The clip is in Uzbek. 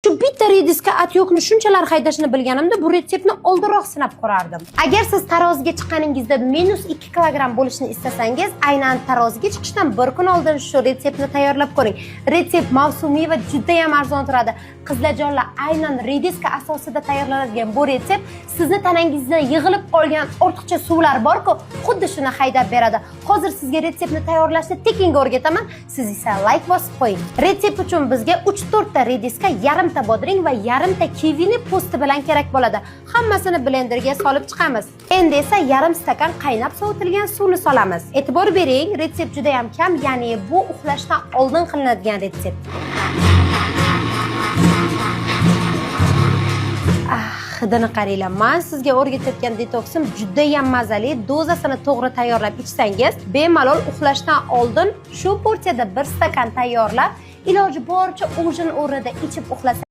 Shu bitta rediska atyokni shunchalar haydashini bilganimda bu retseptni oldinroq sinab ko'rardim. Agar siz taroziga chiqqaningizda -2 kilogramm bo'lishni istasangiz, aynan taroziga chiqishdan bir kun oldin shu retseptni tayyorlab ko'ring. Retsept mavsumiy va juda ham arzon turadi. Qizlarjonlar, aynan rediska asosida tayyorlanadigan bu retsept sizni tanangizda yig'ilib qolgan ortiqcha suvlar bor-ku, xuddi shuni haydab beradi. Hozir sizga retseptni tayyorlashni tekinga o'rgataman. Siz esa like bosib qo'ying. Retsept uchun bizga 3-4 ta rediska, yarimta bodring va yarimta kivini po'sti bilan kerak bo'ladi. Hammasini blenderga solib chiqamiz. Endi esa yarim stakan qaynab sovitilgan suvni solamiz. E'tibor bering, retsept juda ham kam, ya'ni bu uxlashdan oldin qilinadigan retsept. Hidini qaranglar. Men sizga o'rgatayotgan detoksim juda ham mazali. Dozasini to'g'ri tayyorlab ichsangiz, bemalol uxlashdan oldin shu porsiyada 1 stakan tayyorlab, iloji boricha ujin o'rnida ichib uxlasangiz